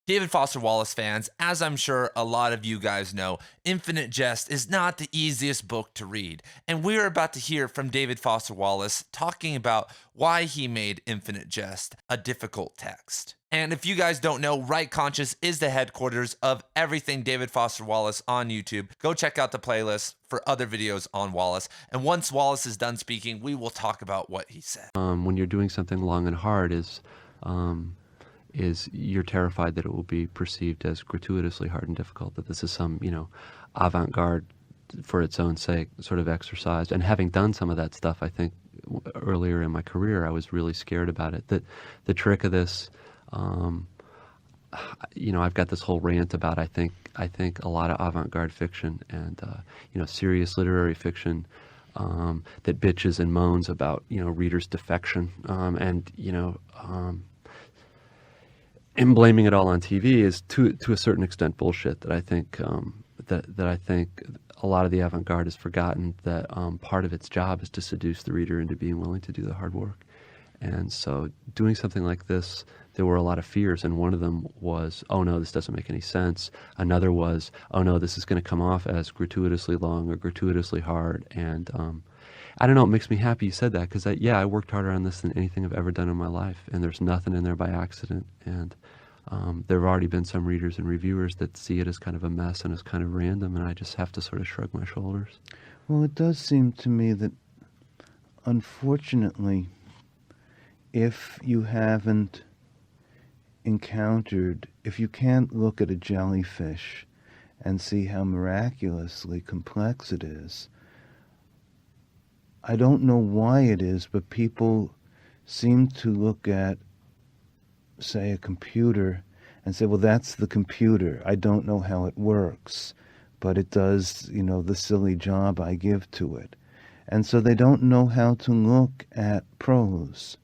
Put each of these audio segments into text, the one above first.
David Foster Wallace fans, as I'm sure a lot of you guys know, Infinite Jest is not the easiest book to read. And we're about to hear from David Foster Wallace talking about why he made Infinite Jest a difficult text. And if you guys don't know, Write Conscious is the headquarters of everything David Foster Wallace on YouTube. Go check out the playlist for other videos on Wallace. And once Wallace is done speaking, we will talk about what he said. When you're doing something long and hard is you're terrified that it will be perceived as gratuitously hard and difficult, that this is some, avant-garde for its own sake sort of exercise. And having done some of that stuff, I think earlier in my career, I was really scared about it. That the trick of this, I've got this whole rant about, I think a lot of avant-garde fiction and, serious literary fiction that bitches and moans about, readers' defection, and blaming it all on TV is to a certain extent bullshit. That I think that I think a lot of the avant-garde has forgotten that part of its job is to seduce the reader into being willing to do the hard work. And so doing something like this, there were a lot of fears, and one of them was, oh no, this doesn't make any sense. Another was, oh no, this is going to come off as gratuitously long or gratuitously hard. And I don't know, it makes me happy you said that, because I worked harder on this than anything I've ever done in my life, and there's nothing in there by accident. And there have already been some readers and reviewers that see it as kind of a mess and as kind of random, and I just have to sort of shrug my shoulders. Well, it does seem to me that, unfortunately, if you haven't if you can't look at a jellyfish and see how miraculously complex it is, I don't know why it is, but people seem to look at, say, a computer and say, well, that's the computer. I don't know how it works, but it does, the silly job I give to it. And so they don't know how to look at prose,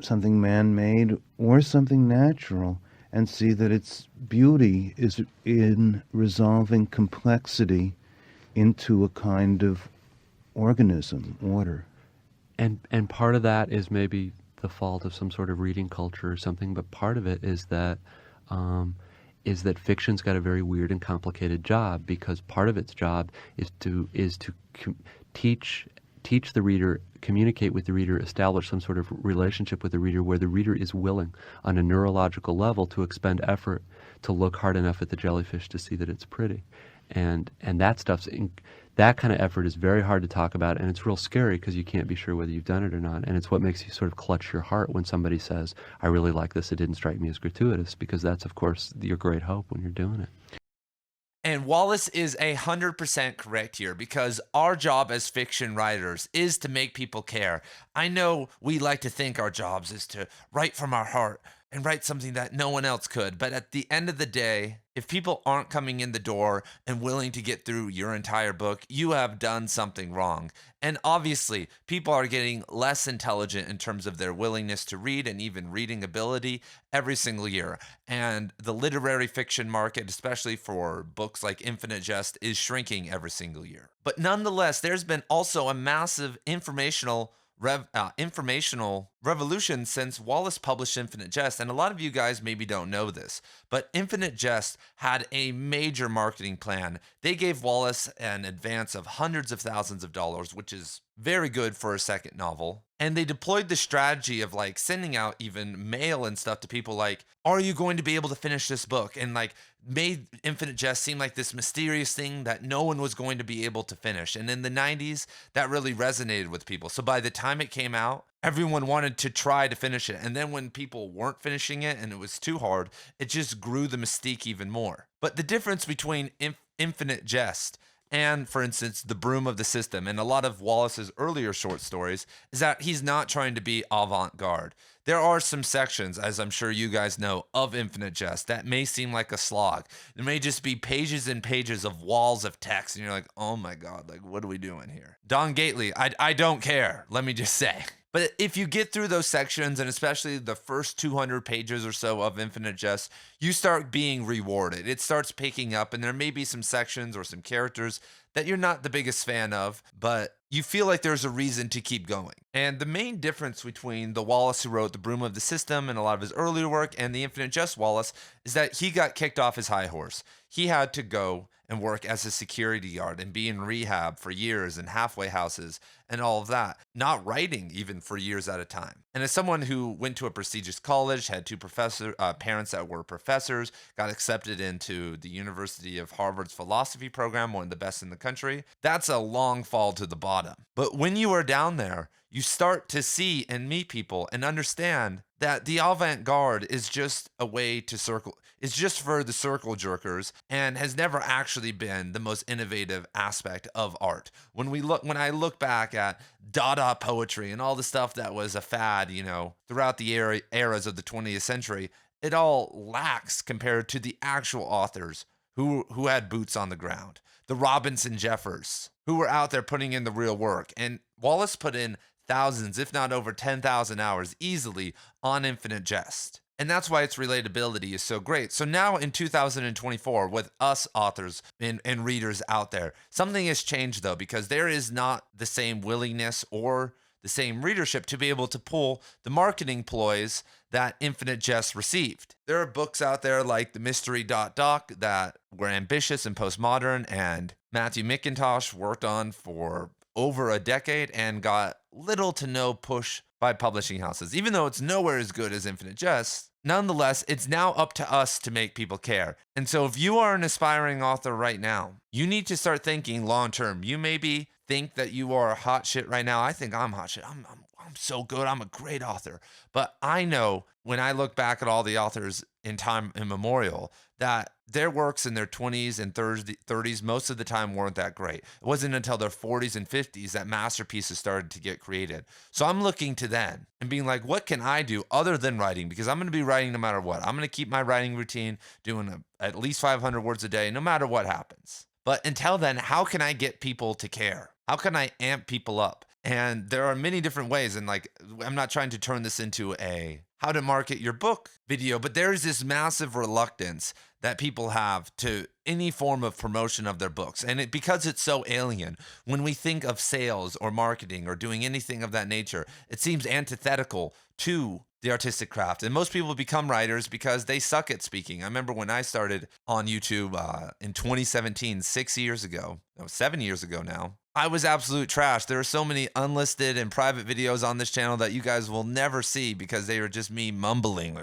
something man-made or something natural, and see that its beauty is in resolving complexity into a kind of organism, order. And part of that is maybe the fault of some sort of reading culture or something, but part of it is that fiction's got a very weird and complicated job, because part of its job is to teach the reader, communicate with the reader, establish some sort of relationship with the reader where the reader is willing on a neurological level to expend effort to look hard enough at the jellyfish to see that it's pretty. And that that kind of effort is very hard to talk about, and it's real scary because you can't be sure whether you've done it or not. And it's what makes you sort of clutch your heart when somebody says, I really like this, it didn't strike me as gratuitous, because that's, of course, your great hope when you're doing it. And Wallace is 100% correct here, because our job as fiction writers is to make people care. I know we like to think our jobs is to write from our heart and write something that no one else could. But at the end of the day, if people aren't coming in the door and willing to get through your entire book, you have done something wrong. And obviously, people are getting less intelligent in terms of their willingness to read and even reading ability every single year. And the literary fiction market, especially for books like Infinite Jest, is shrinking every single year. But nonetheless, there's been also a massive informational revolution since Wallace published Infinite Jest, and a lot of you guys maybe don't know this, but Infinite Jest had a major marketing plan. They gave Wallace an advance of hundreds of thousands of dollars, which is very good for a second novel. And they deployed the strategy of sending out even mail and stuff to people like, are you going to be able to finish this book? And made Infinite Jest seem like this mysterious thing that no one was going to be able to finish. And in the 90s, that really resonated with people. So by the time it came out, everyone wanted to try to finish it. And then when people weren't finishing it and it was too hard, it just grew the mystique even more. But the difference between Infinite Jest and, for instance, The Broom of the System and a lot of Wallace's earlier short stories is that he's not trying to be avant-garde. There are some sections, as I'm sure you guys know, of Infinite Jest that may seem like a slog. There may just be pages and pages of walls of text, and you're like, oh my God, what are we doing here? Don Gately, I don't care, let me just say. But if you get through those sections, and especially the first 200 pages or so of Infinite Jest, you start being rewarded. It starts picking up, and there may be some sections or some characters that you're not the biggest fan of, but you feel like there's a reason to keep going. And the main difference between the Wallace who wrote The Broom of the System and a lot of his earlier work and the Infinite Jest Wallace is that he got kicked off his high horse. He had to go and work as a security guard and be in rehab for years and halfway houses and all of that, not writing even for years at a time. And as someone who went to a prestigious college, had two parents that were professors, got accepted into the University of Harvard's philosophy program, one of the best in the country, that's a long fall to the bottom. But when you are down there, you start to see and meet people and understand that the avant-garde is just a way to circle, it's just for the circle jerkers and has never actually been the most innovative aspect of art. When I look back at Dada poetry and all the stuff that was a fad, throughout the eras of the 20th century, it all lacks compared to the actual authors who had boots on the ground. The Robinson Jeffers, who were out there putting in the real work. And Wallace put in thousands, if not over 10,000 hours easily on Infinite Jest. And that's why its relatability is so great. So now in 2024, with us authors and readers out there, something has changed though, because there is not the same willingness or the same readership to be able to pull the marketing ploys that Infinite Jest received. There are books out there like The Mystery Doc that were ambitious and postmodern, and Matthew McIntosh worked on for over a decade and got little to no push by publishing houses. Even though it's nowhere as good as Infinite Jest, nonetheless, it's now up to us to make people care. And so if you are an aspiring author right now, you need to start thinking long term. You maybe think that you are hot shit right now. I think I'm hot shit. I'm so good. I'm a great author. But I know when I look back at all the authors in time immemorial that their works in their 20s and 30s most of the time weren't that great. It wasn't until their 40s and 50s that masterpieces started to get created. So I'm looking to them and being like, what can I do other than writing? Because I'm going to be writing no matter what. I'm going to keep my writing routine, doing at least 500 words a day, no matter what happens. But until then, how can I get people to care? How can I amp people up? And there are many different ways. And I'm not trying to turn this into a how to market your book video, but there's this massive reluctance that people have to any form of promotion of their books. And because it's so alien, when we think of sales or marketing or doing anything of that nature, it seems antithetical to the artistic craft. And most people become writers because they suck at speaking. I remember when I started on YouTube in 2017, 7 years ago now, I was absolute trash. There are so many unlisted and private videos on this channel that you guys will never see because they are just me mumbling.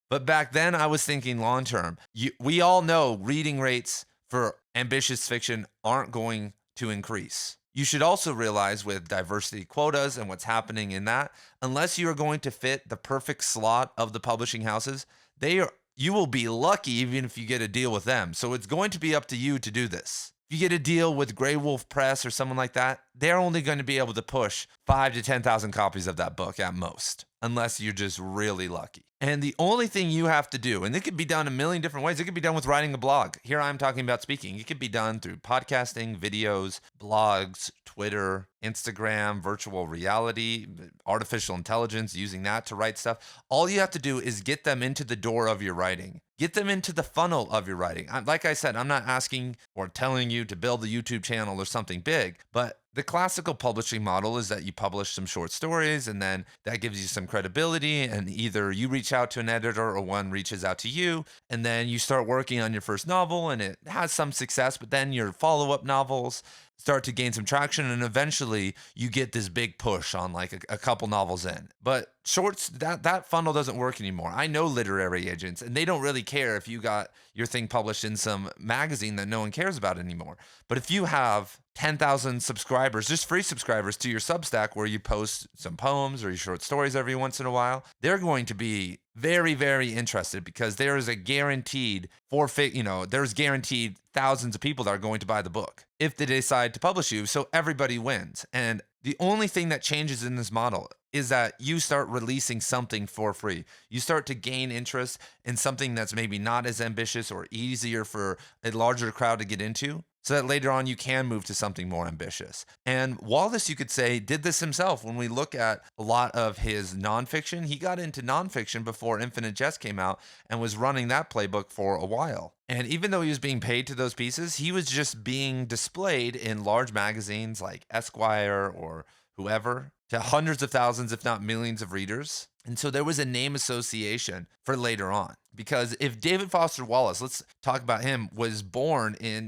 But back then I was thinking long term. We all know reading rates for ambitious fiction aren't going to increase. You should also realize with diversity quotas and what's happening in that, unless you are going to fit the perfect slot of the publishing houses, you will be lucky even if you get a deal with them. So it's going to be up to you to do this. If you get a deal with Grey Wolf Press or someone like that, they're only going to be able to push 5,000 to 10,000 copies of that book at most, unless you're just really lucky. And the only thing you have to do, and it could be done a million different ways. It could be done with writing a blog. Here I'm talking about speaking. It could be done through podcasting, videos, blogs, Twitter, Instagram, virtual reality, artificial intelligence, using that to write stuff. All you have to do is get them into the door of your writing. Get them into the funnel of your writing. Like I said, I'm not asking or telling you to build a YouTube channel or something big, but the classical publishing model is that you publish some short stories and then that gives you some credibility, and either you reach out to an editor or one reaches out to you, and then you start working on your first novel and it has some success, but then your follow-up novels start to gain some traction, and eventually you get this big push on like a couple novels in. But shorts, that funnel doesn't work anymore. I know literary agents, and they don't really care if you got your thing published in some magazine that no one cares about anymore. But if you have 10,000 subscribers, just free subscribers to your Substack where you post some poems or your short stories every once in a while, they're going to be very, very interested because there is a guaranteed there's guaranteed thousands of people that are going to buy the book if they decide to publish you. So everybody wins. And the only thing that changes in this model is that you start releasing something for free. You start to gain interest in something that's maybe not as ambitious or easier for a larger crowd to get into. so that later on you can move to something more ambitious. And Wallace, you could say, did this himself. When we look at a lot of his nonfiction, he got into nonfiction before Infinite Jest came out and was running that playbook for a while. And even though he was being paid to those pieces, he was just being displayed in large magazines like Esquire or whoever to hundreds of thousands, if not millions of readers. And so there was a name association for later on. Because if David Foster Wallace, let's talk about him, was born in,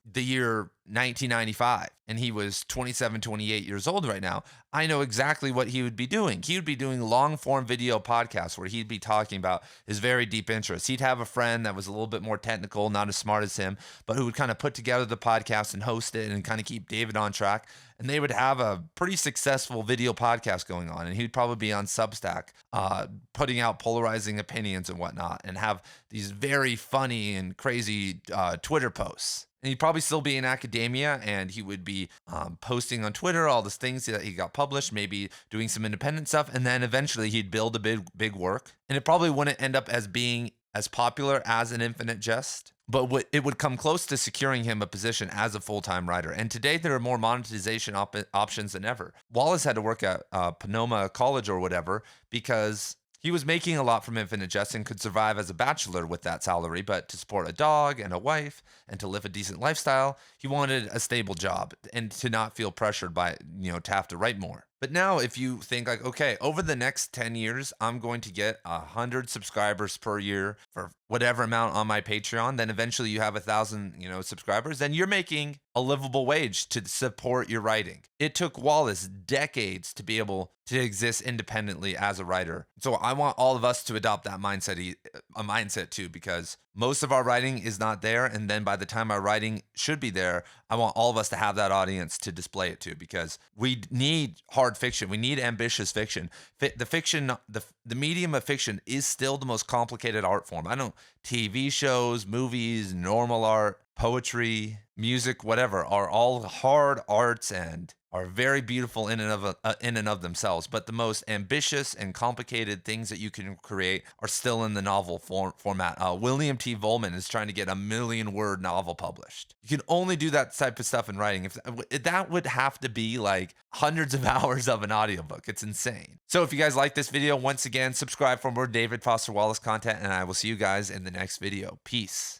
the year 1995, and he was 27, 28 years old right now, I know exactly what he would be doing. He would be doing long form video podcasts where he'd be talking about his very deep interests. He'd have a friend that was a little bit more technical, not as smart as him, but who would kind of put together the podcast and host it and kind of keep David on track. And they would have a pretty successful video podcast going on. And he'd probably be on Substack, putting out polarizing opinions and whatnot, and have these very funny and crazy Twitter posts. And he'd probably still be in academia, and he would be posting on Twitter all these things that he got published, maybe doing some independent stuff. And then eventually he'd build a big work. And it probably wouldn't end up as being as popular as an Infinite Jest, but it would come close to securing him a position as a full-time writer. And today there are more monetization options than ever. Wallace had to work at Sonoma College or whatever because he was making a lot from Infinite Jest and could survive as a bachelor with that salary, but to support a dog and a wife and to live a decent lifestyle, he wanted a stable job and to not feel pressured by, to have to write more. But now if you think like, okay, over the next 10 years, I'm going to get 100 subscribers per year for whatever amount on my Patreon, then eventually you have 1,000, subscribers, then you're making a livable wage to support your writing. It took Wallace decades to be able to exist independently as a writer. So I want all of us to adopt that mindset too, because most of our writing is not there. And then by the time our writing should be there, I want all of us to have that audience to display it to, because we need hard fiction. We need ambitious fiction. The medium of fiction is still the most complicated art form. TV shows, movies, normal art, poetry, music, whatever, are all hard arts and are very beautiful in and of themselves. But the most ambitious and complicated things that you can create are still in the novel format. William T. Vollmann is trying to get a 1,000,000-word novel published. You can only do that type of stuff in writing. If that would have to be like hundreds of hours of an audiobook. It's insane. So if you guys like this video, once again, subscribe for more David Foster Wallace content, and I will see you guys in the next video. Peace.